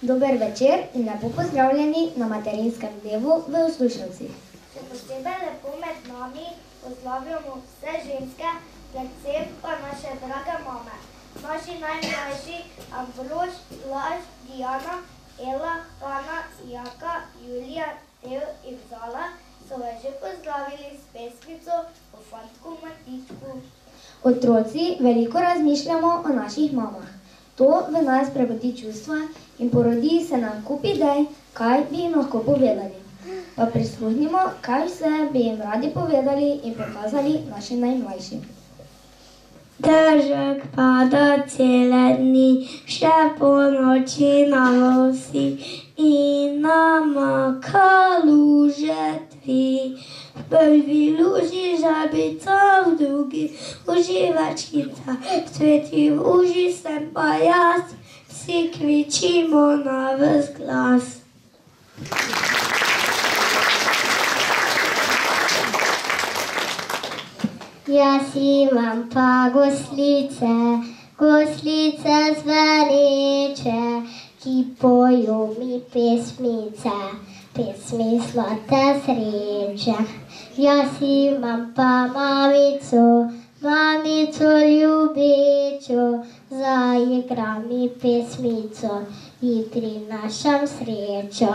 Dober večer in lepo pozdravljeni na materinskem dnevu v Uslužencih. Še posebej lepo med nami pozdravljamo vse ženske, predvsem pa naše drage mame. Naši najmlajši Ambrož, Blaž, Diana, Ela, Hana, Jaka, Julija, Teo in Zala so vas že pozdravili s pesmico o fantku Matičku. Otroci veliko razmišljamo o naših mamah. To v nas prebudi čustva in porodi se nam kup idej, kaj bi jim lahko povedali. Pa prisluhnimo, kaj vse bi jim radi povedali in pokazali naši najmlajši. Dežek pada cele dni, še po noči nalosi in namaka luže tvi. V prvi luži žabica, v drugi uživačkica, v tretji luži sem pa jaz, vsi kričimo na ves glas. Jaz imam pa goslice, goslice zveneče, ki pojo mi pesmice, pesmi zlate sreče. Jaz imam pa mamico, mamico ljubečo, zaigra mi pesmico in prinašam srečo.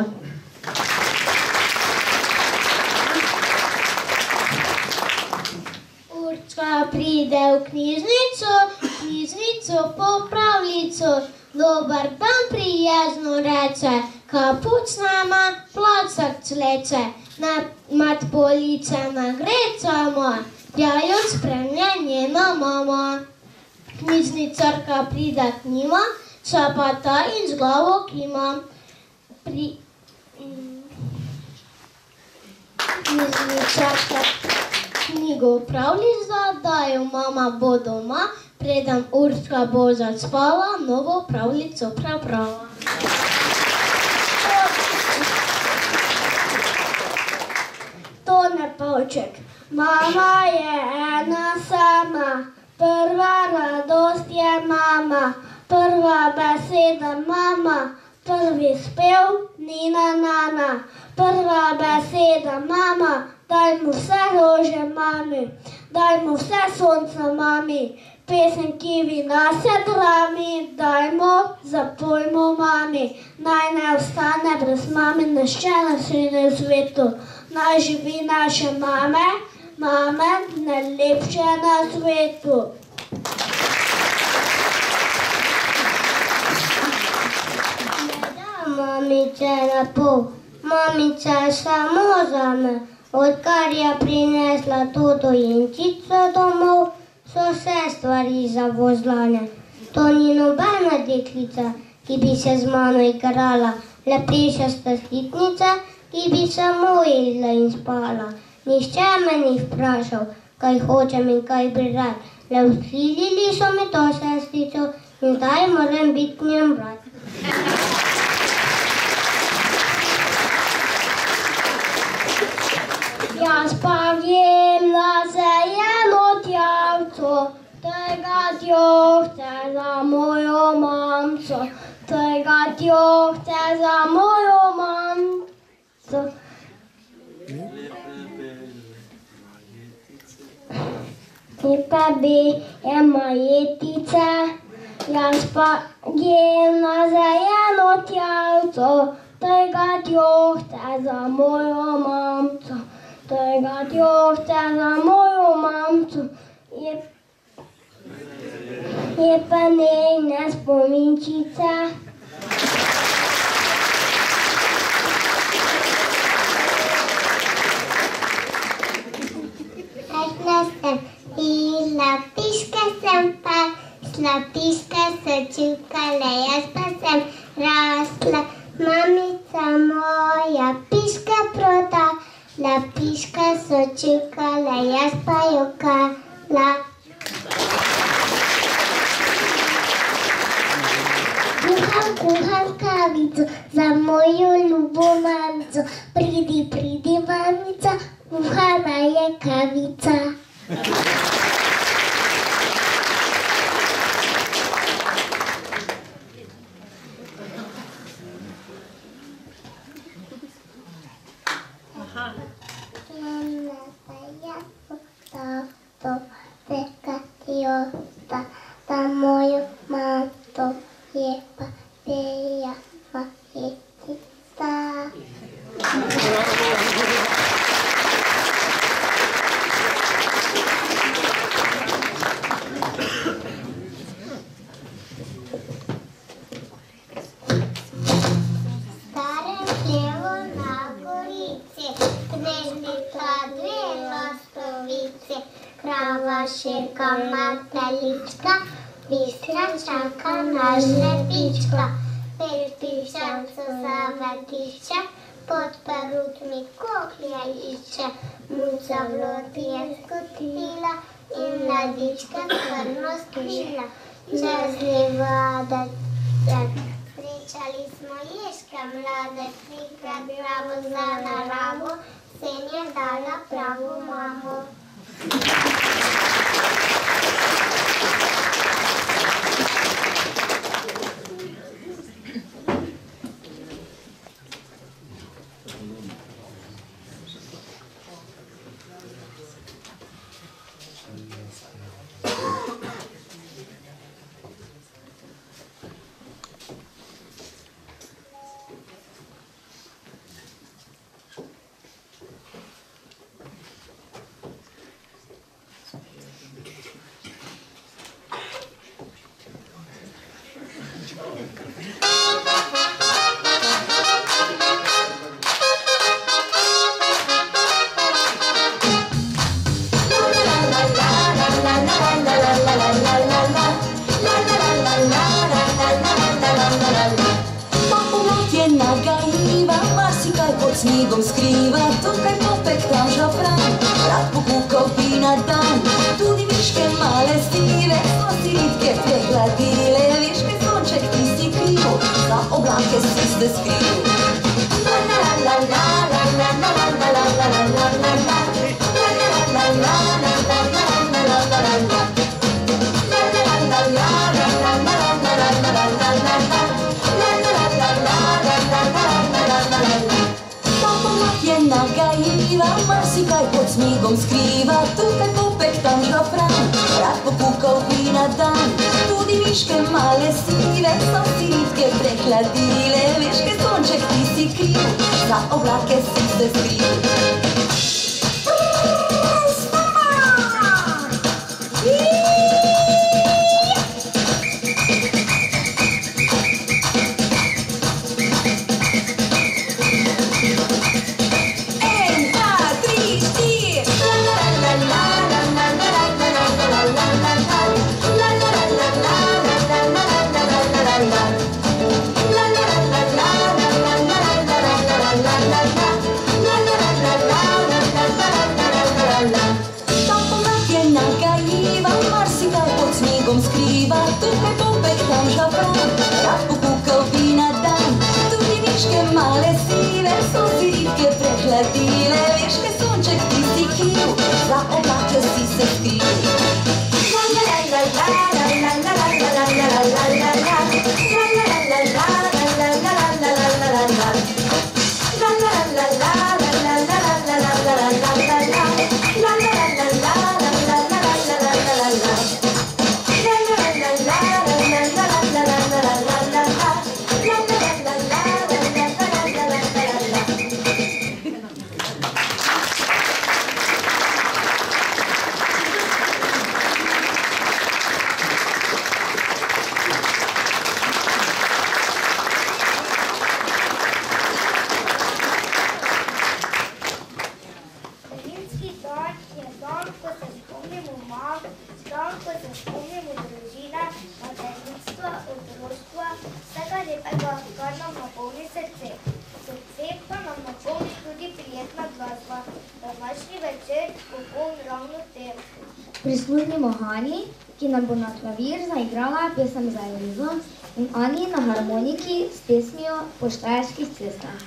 Určka pride v knjižnico po pravljico, dober dan prijazno reče, kapuc nama placak cleče, nad police nagrecamo, jajo spremlja njena mama. Knjižničarka pride k njima, šapata in z glavo kima. Knjižničarka knjigo pravljica, da jo mama bo doma, preden Urška bo zaspala, novo pravljico prebrala. Tone palček. Mama je ena sama, prva radost je mama, prva beseda mama, prvi spev Nina Nana, prva beseda mama, dajmo vse rože mami, dajmo vse sonca mami, pesem, ki vina se drami, dajmo, zapojmo mami, naj ne ostane brez mami nihče na srednjem svetu, naj živi naše mame, mame najlepše na svetu. Mamice na pol, mamica samo zame, odkar je prinesla Toto Jenčico domov, so vse stvari zavozlane. To ni nobena deklica, ki bi se z mano igrala, le plešasta slitnica, ki bi samo jedla in spala. Nihče me ni vprašal, kaj hočem in kaj bi rad, le vsilili so mi to sestrico in zdaj moram biti njen brat. Jaz pa vem, da se je lotjavco, tega tjohce za mojo mamco, tega tjohce za mojo mamco. Lepa bi je majetica, jaz pa vem, da se je lotjavco, tega tjohce za mojo mamco. Tega tjohce za mojo mamco, je pa njena spominčica. Rekla sem, slapiška sem pa, slapiška so čukale, jaz pa sem rasla, mamica moja piška proda. Lapiška so čukala, jaz pa jokala. Kuham kavico za mojo ljubo mamico. Pridi, pridi mamica, kuhana je kavica. je pa peja fahetica. Starem hlevu na gorici, prišla dve lastovici, krava širka matelička, bistra čaka na žrebička. Pel pišavcu zavetišče, pod perutmi koklje išče, muca v loti je skotila in mladička tvrno skrila. Čez livada srečali smo ježke mlade, trikrat bravo za naravo, sen je dala pravo mamo. Snigom skriva, tukaj popek, tam žafran, rad pokukal bi na dan. Tudi viške male sive so si ritke prehladile, viške sonček ti si kriv, za oblake si se skril. La la la la la la la la la la la la la la la la la la la marsikaj pod snigom skriva, tukaj popek, tam žafran, rad pokukal bi na dan. Tudi viške male sive so si ritke prehladile, viške sonček ti si kriv, za oblake si se skril. Skriva, tukaj popek, tam žafran, rad pokukal bi na dan. Tudi viške male sive so si ritke prehladile, viške sonček ti si kriv, za oblake si se skril. La la la la la la la la la la la la la la la la Prisluhnimo Hani, ki nam bo na klavir zaigrala pesem za Elizo, in Ani na harmoniki s pesmijo Po štajerskih cestah.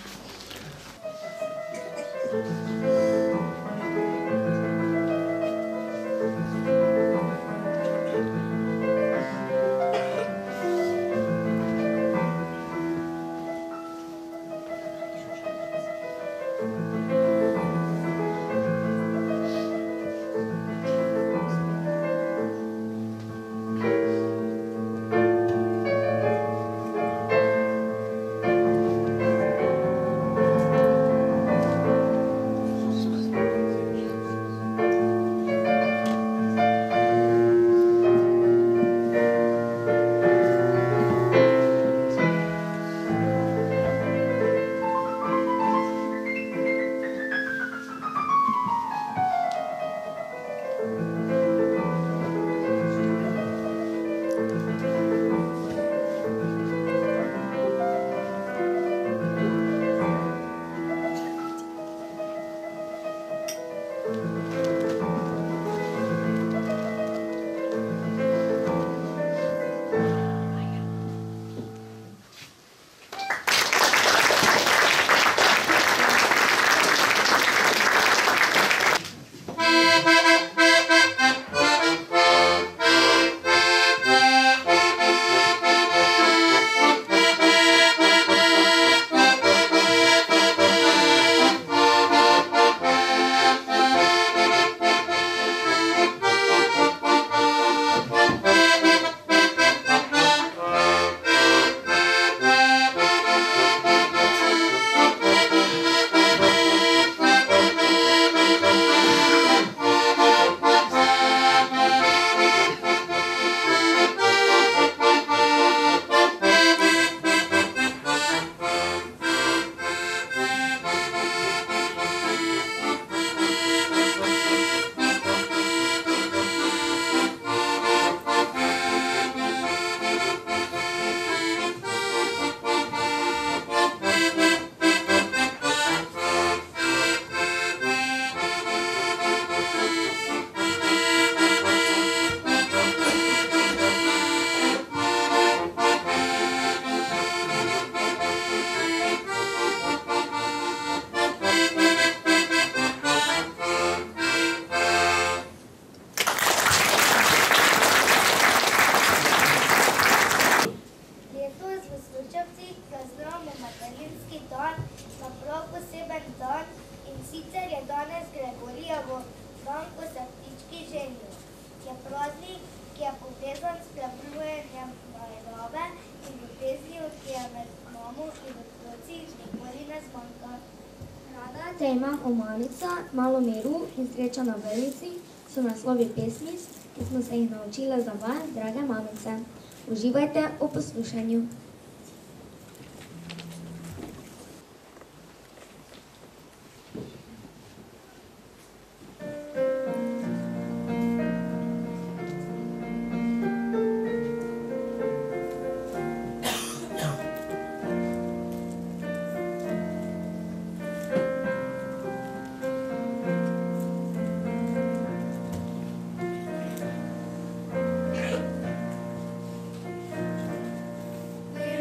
tema o mamica, malo miru in sreča na vrlici so naslovi pesmic, ki smo se jih naučile za vas, drage mamice. Uživajte v poslušanju. Lep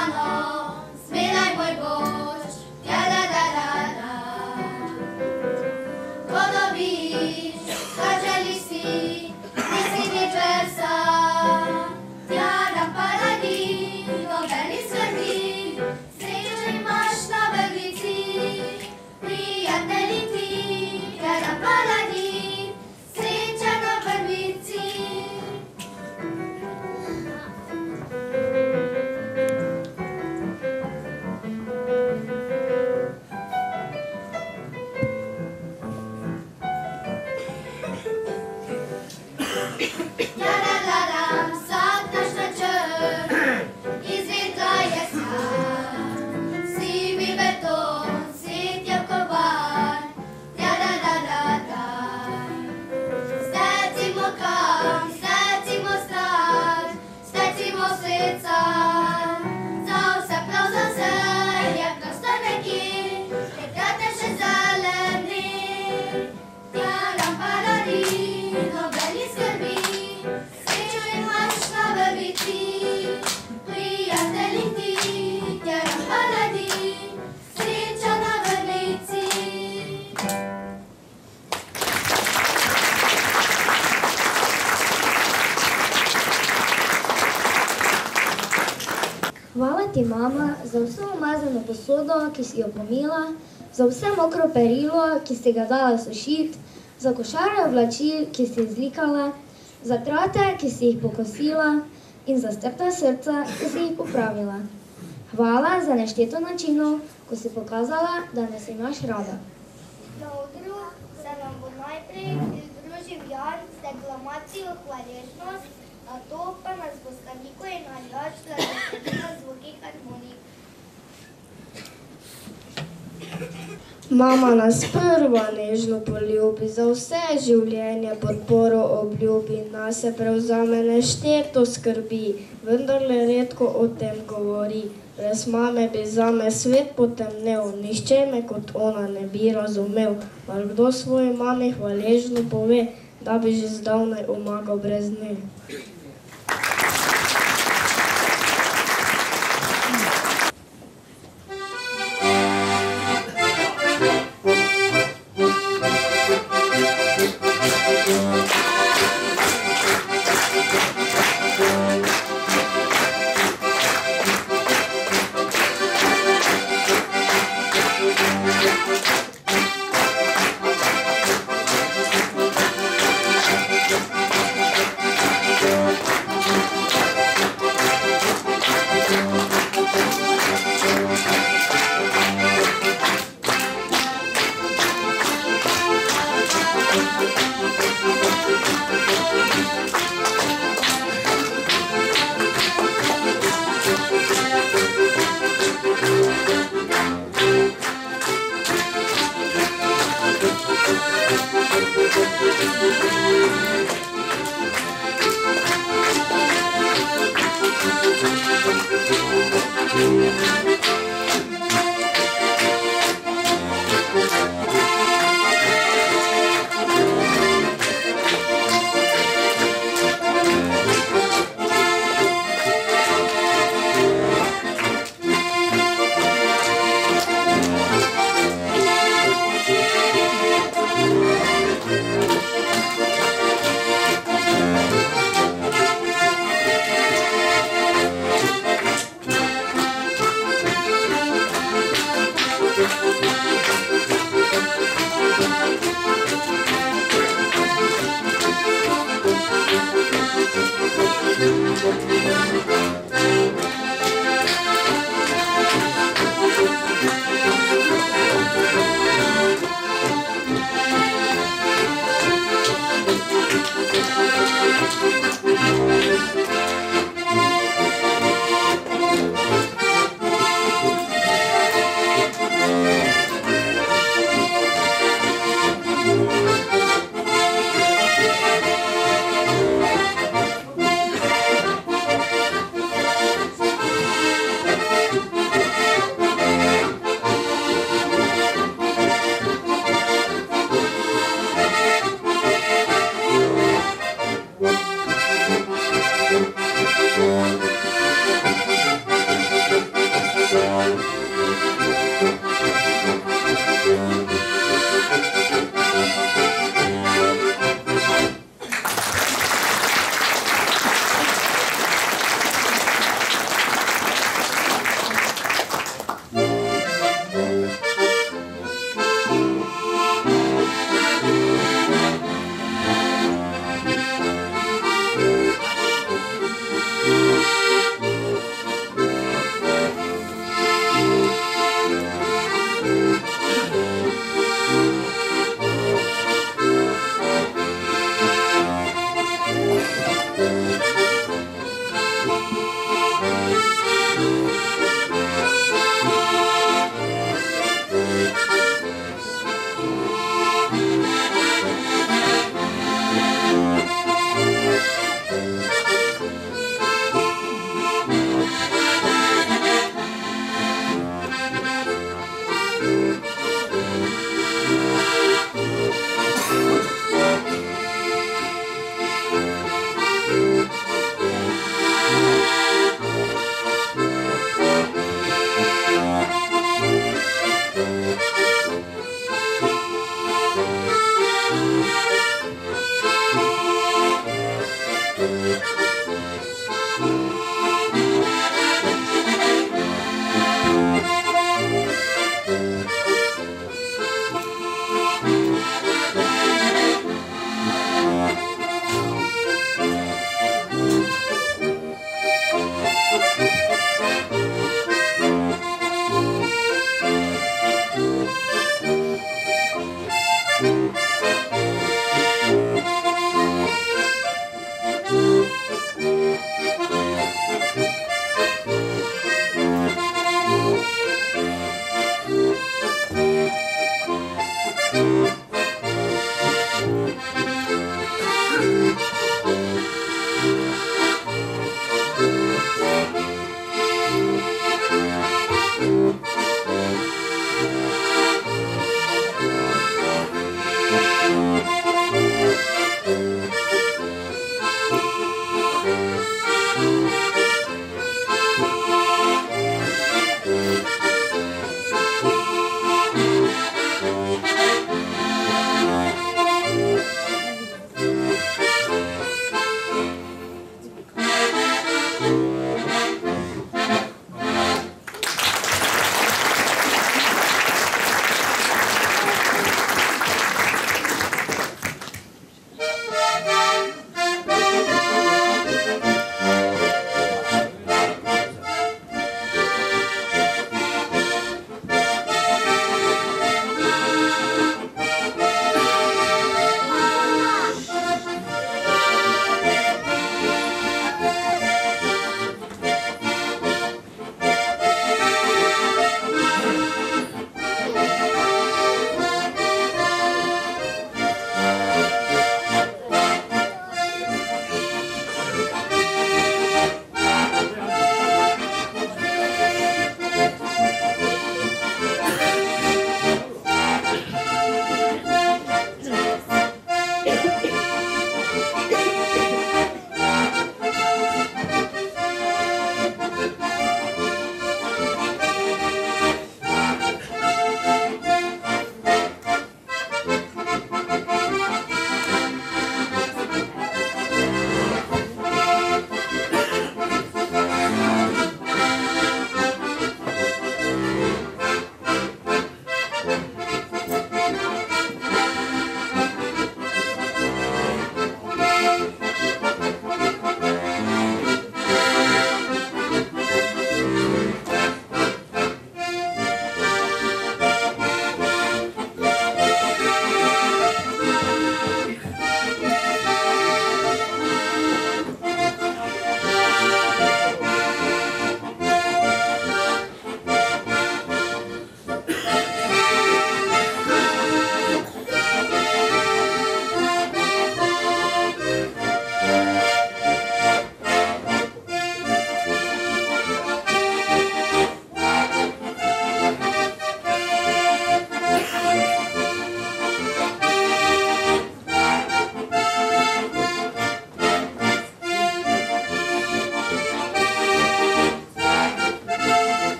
Ivano, smilaj moj Bož, ja da da da da. Ko dobiš, kar želiš si, nisi nič versa. Tja dam paladin, nobeni skrbi, srečo imaš na vrvici. Prijatelji ti, tja dam paladin, sreča na vrvici. Ja-da-da-dam, vsak naš načrt izvedla je snad. Sivi beton, svetja kovan, ja-da-da-da-da. Stecimo kam, stecimo stran, stecimo srca. Za vse, prav za vse, jak nas to neki, takrat je še zeleni. Ja-dam paladin, nobeni skrbi, srečo imaš na vrvici. Prijatelji ti, ja-dam paladin, sreča na vrvici. Hvala ti, mama, za vso umazano posodo, ki si jo pomila, za vse mokro perilo, ki si ga dala sušiti, za košare oblačil, ki si izlikala, za trate, ki si jih pokosila in za strta srca, ki si jih popravila. Hvala za nešteto načinov, ko si pokazala, da nas imaš rada. Na odru se nam bo najprej pridružil Jan z deklamacijo Hvaležnost, nato pa nas bo Staniko in Aljaž glasbeni na zvokih harmonik. Mama nas prva nežno poljubi, za vse življenje podporo obljubi, nas se prevzame nešteto skrbi, vendarle redko o tem govori. Brez mame bi zame svet potemnel, nihče me kot ona ne bi razumel. Mar kdo svoji mami hvaležno pove, da bi že zdavnaj omagal brez nje.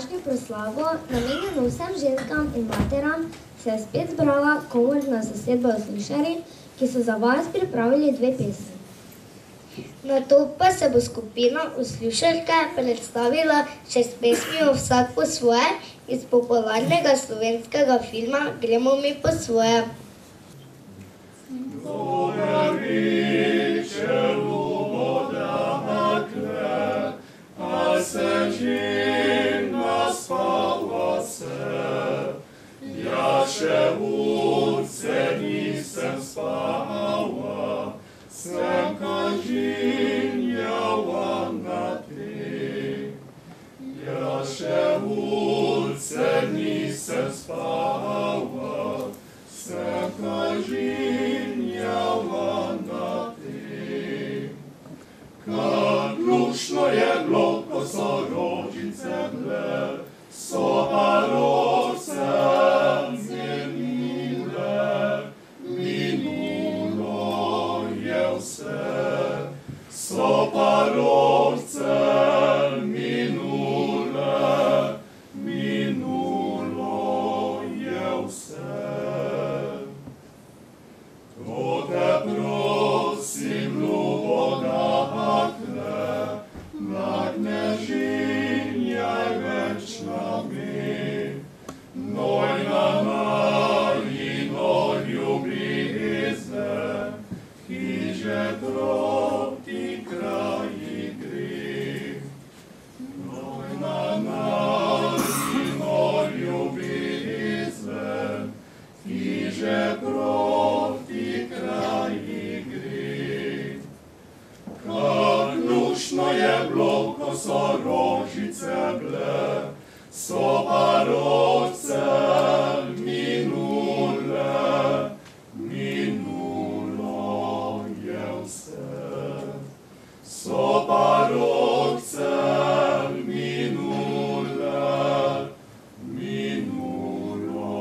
današnjo proslavo, namenjeno vsem ženskam in materam, se je spet zbrala komorna zasedba Uslišari, ki so za vas pripravili 2 pesmi. Nato pa se bo skupina Uslišarke predstavila še s pesmijo Vsak po svoje iz popularnega slovenskega filma Gremo mi po svoje. Še urce nisem spala, sem kažinjala na te. Ja še urce nisem spala, sem kažinjala na te. Kar lušno je bilo, ko so rožice bile, so parose so parolce minule, minulo je vse. To te prosim, ljubo dakle, na knežinjaj več nami, nojna najino ljubize, hiže proti kraji gre. Nojna najino ljubize, hiže proti kraji gre. Kak lušno je bilo, ko so rožice bile, so parolce minule, minulo je vse. So parolce minule, minulo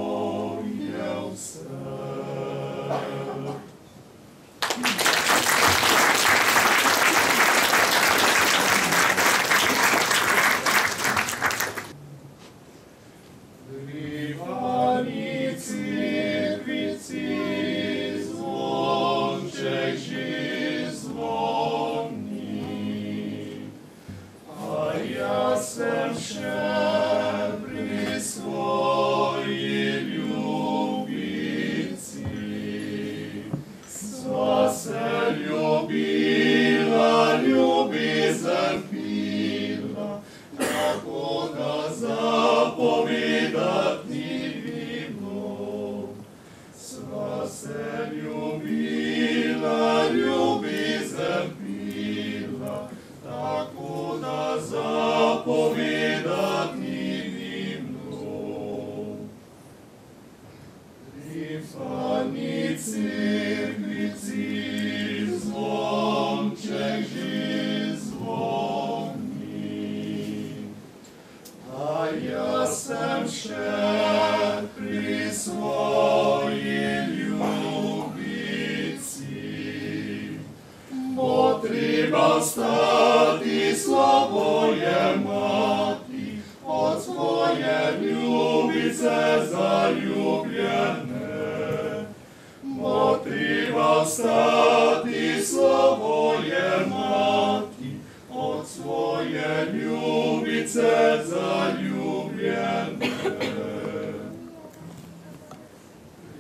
je vse. Treba stati slabo je mati, od svoje ljubice zaljubljene. Bo treba stati slabo je mati, od svoje ljubice zaljubljene.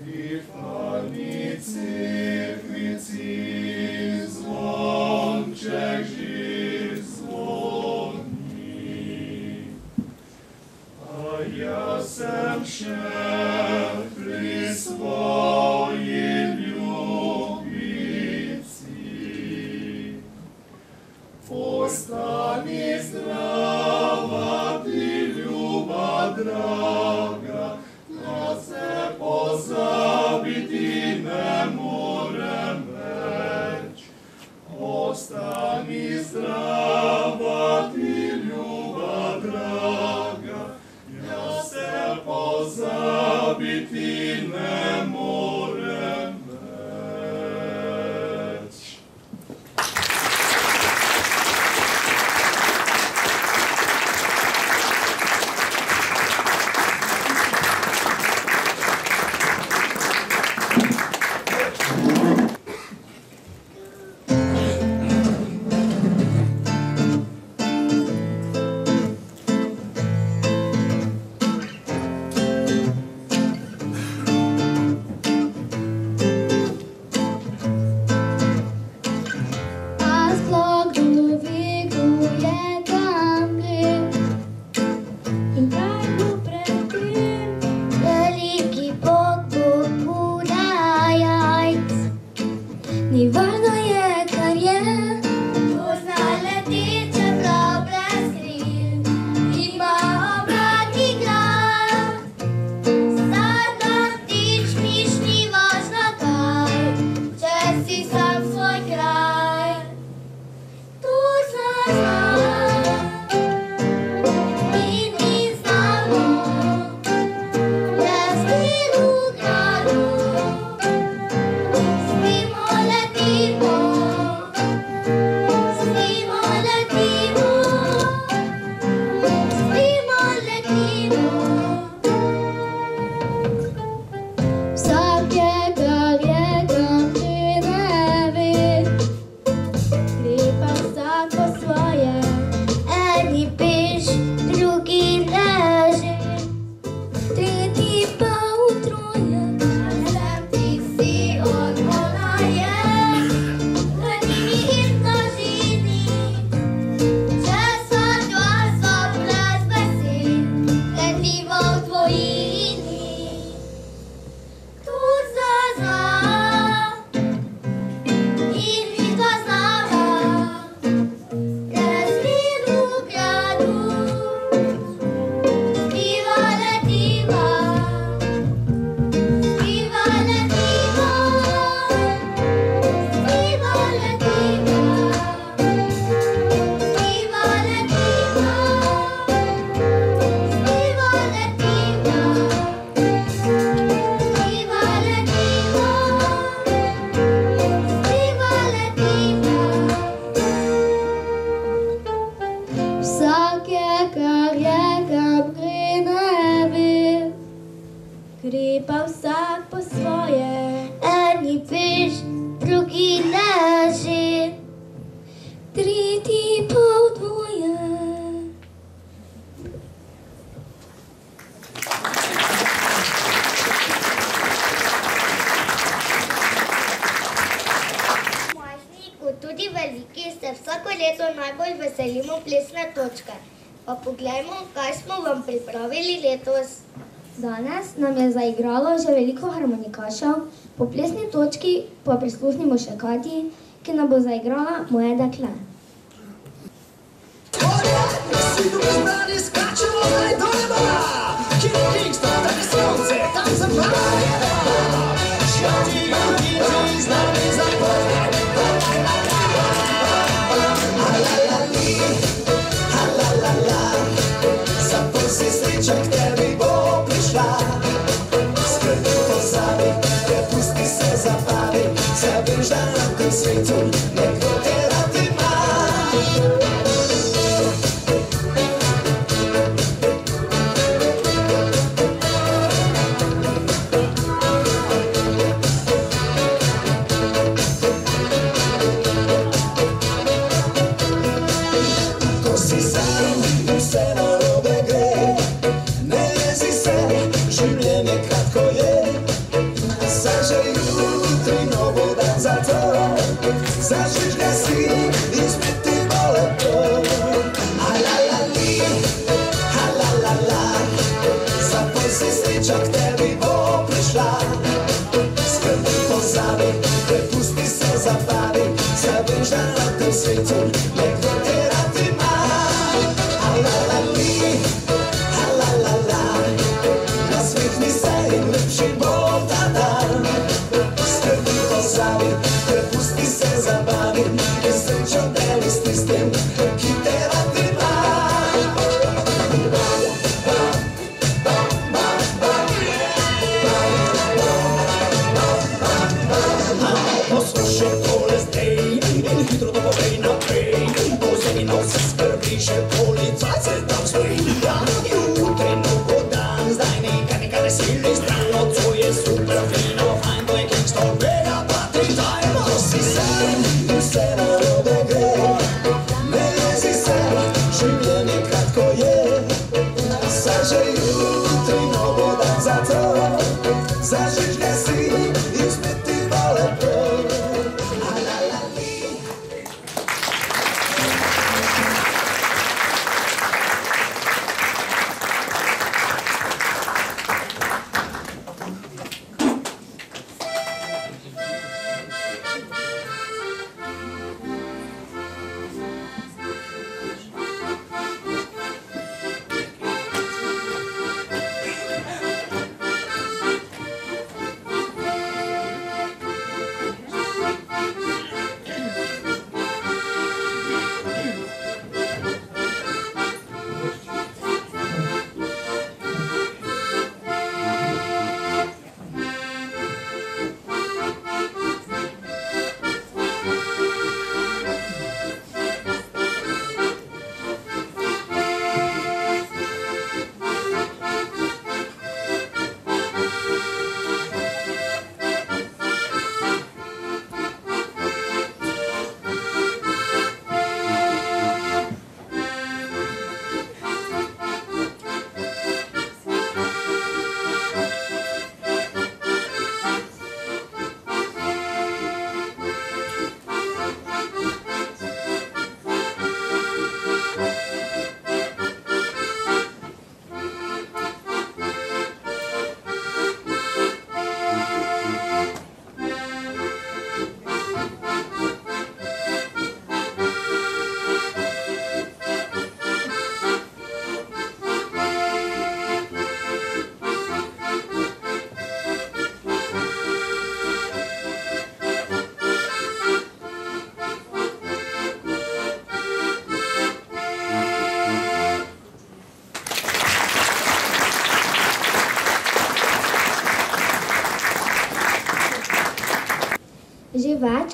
Pri Fani cerkvici zvonček že zvoni. A jaz sem še pri svoji ljubici. Ostani zdrava ti ljuba draga, da se pozabiti ne morem več. Ostani zdrava ti ljuba draga, da se pozabiti ne morem več. vsake, kar je kam gre nebi. Gre pa vsak po svoje, Eni peš, drugi leži. tretji pol dvoje. Majhni kot tudi veliki se vsako leto najbolj veselimo plesne točke. Pa poglejmo, kaj smo vam pripravili letos. Danes nam je zaigralo že veliko harmonikašev, po plesni točki pa prisluhnimo še Kati, ki nam bo zaigrala Moje dekle. Svi tu zbrani skačemo naj do neba, kjer je Kingston, tam je sonce, tam se pravi. Šati, juti, z nami zapoje. Halalala, zaprosi sreča k tebi bo prišla. Skrbi pozabi, prepusti se zabavi, zabiš, da na tem svetu nekdo te rad ima. Zažižga si in spet ti bo lepo. Halalali, halalala, zapoj si sreča k tebi bo prišla. Skrbi pozabi, prepusti se zabavi, zabiš, da na tem svetu nekdo te rad ima. Halalali, halalala, nasmehni se in lepši bo ta dan. Skrbi pozabi, prepusti se zabavi in srečo deli s tistim, ki te rad ima. Poslušaj tole zdaj in hitro to povej naprej. Pozemi na vse skrbi, še policajce tam stoji. Jutri nov bo dan, zdaj nekaj ne sili stran. Nocoj je super fino, fajn, to je Kingston, mega party time. Prosi se in vse narobe gre, ne jezi se, življenje kratko je. Saj že jutri nov bo dan, zato zažižge si in spet ti bo lepo. Halalali.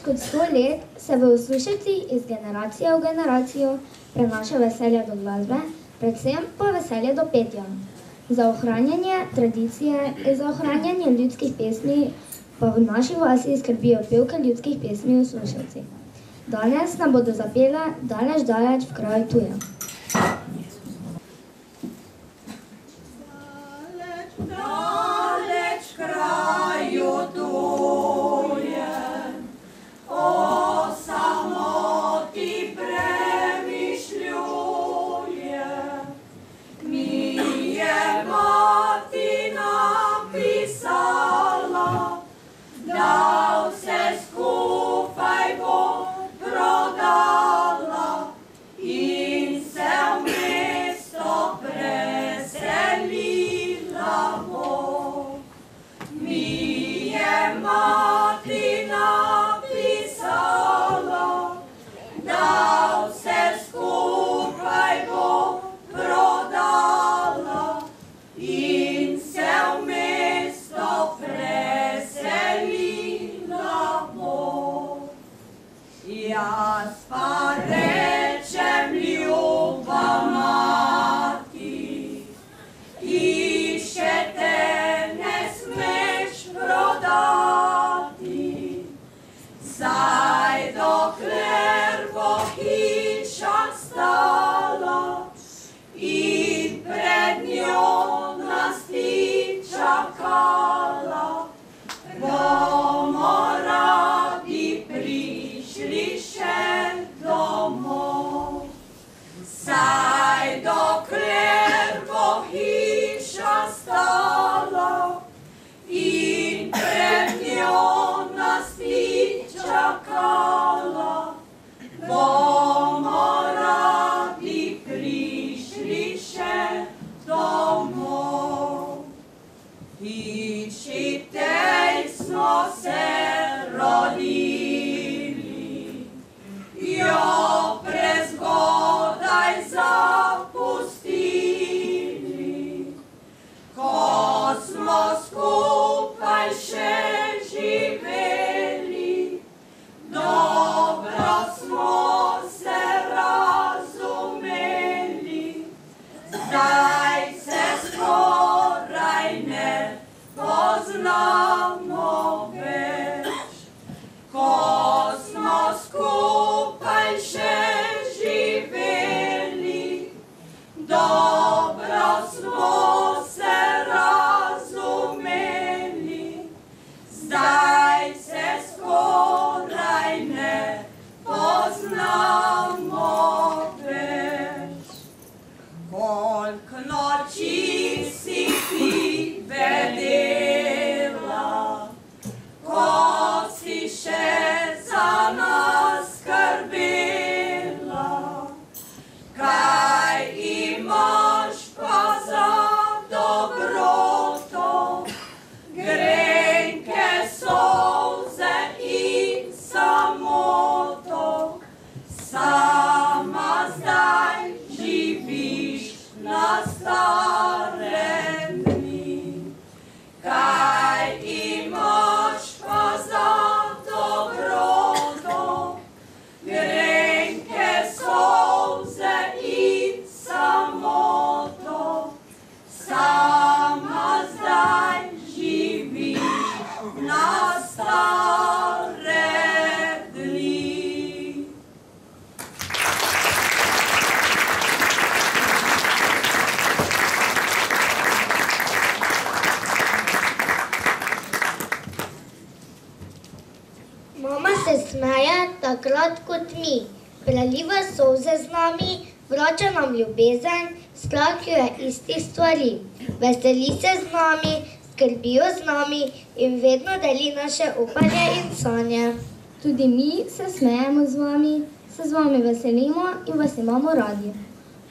kot 100 let se v Osuševcih iz generacije v generacijo prenaša veselje do glasbe, predvsem pa veselje do petja. Za ohranjanje tradicije in za ohranjanje ljudskih pesmi pa v naši vasi skrbijo pevke ljudskih pesmi v Osuševcih. Danes nam bodo zapele Daleč, daleč v kraju tujem. Daleč kraju tujem, o samoti premišljujem. Mi je mati napisala, da vse skupaj bo prodala in se v mesto preselila bo. Mi je mati napisala, da vse skupaj bo prodala in se v mesto preselila bo. Jaz pa rečem, ljuba mati, hiše te ne smeš prodati, saj dokler bo hiša stala in pred njo nas ti čakala, bomo radi prišli še domov. Saj dokler bo hiša stala in pred njo nas ti čakala, bomo radi prišli še domov. Hiši tej smo se rodili, jo prezgodaj zapustili. Ko smo skupaj še živeli, dobro smo se razumeli. Zdaj se skoraj ne poznamo več. Ko smo skupaj še živeli, dobro smo se razumeli. Zdaj se skoraj ne poznamo več. Kolik noči si ti vedela, ko si še za nas skrbela. Kaj imaš pa za dobroto, grenke solze in samoto. Sama zdaj živiš na starem dni. Kaj imaš pa za dobroto, grenke solze in samoto. Sama zdaj živiš na starem dni. Mama se smeje takrat kot mi, preliva solze z nami, vrača nam ljubezen, strah jo je istih stvari. Veseli se z nami, skrbijo z nami in vedno deli naše upanje in sanje. Tudi mi se smejemo z vami, se z vami veselimo in vas imamo radi.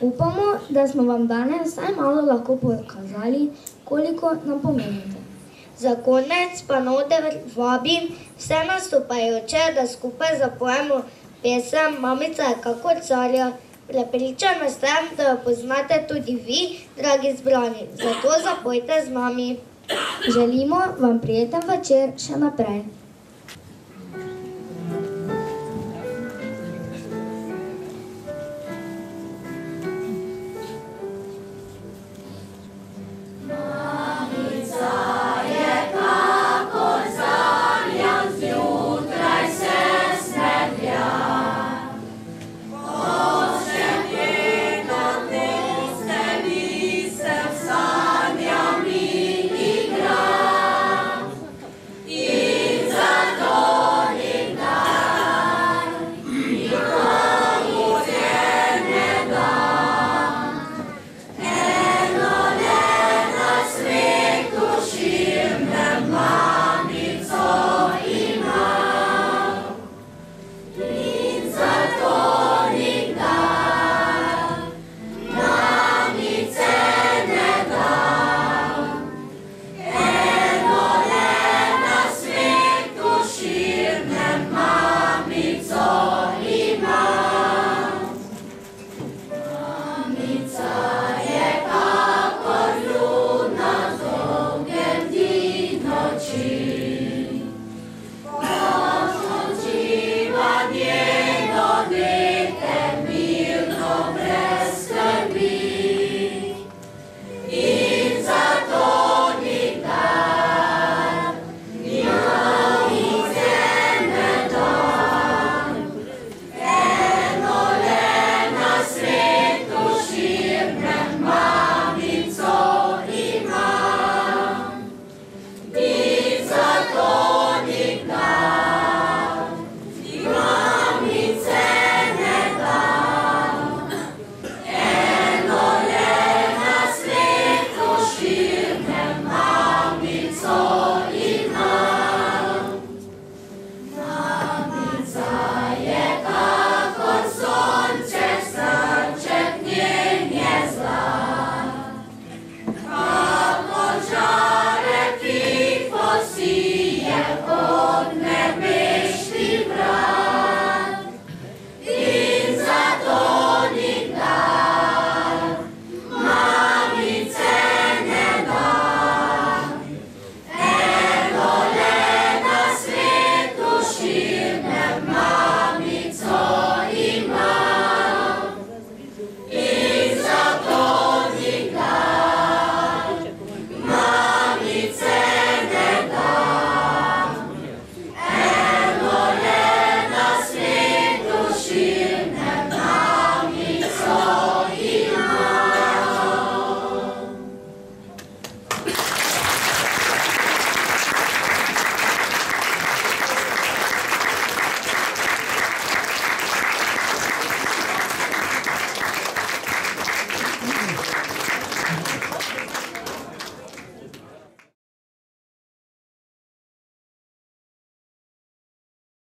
Upamo, da smo vam danes vsaj malo lahko pokazali, koliko nam pomenite. Za konec pa Node vabim vse nastopajoče, da skupaj zapojemo pesem Mamica je kakor carja. Prepričana sem, da jo poznate tudi vi, dragi zbrani, zato zapojte z nami. Želimo vam prijeten večer še naprej. Sam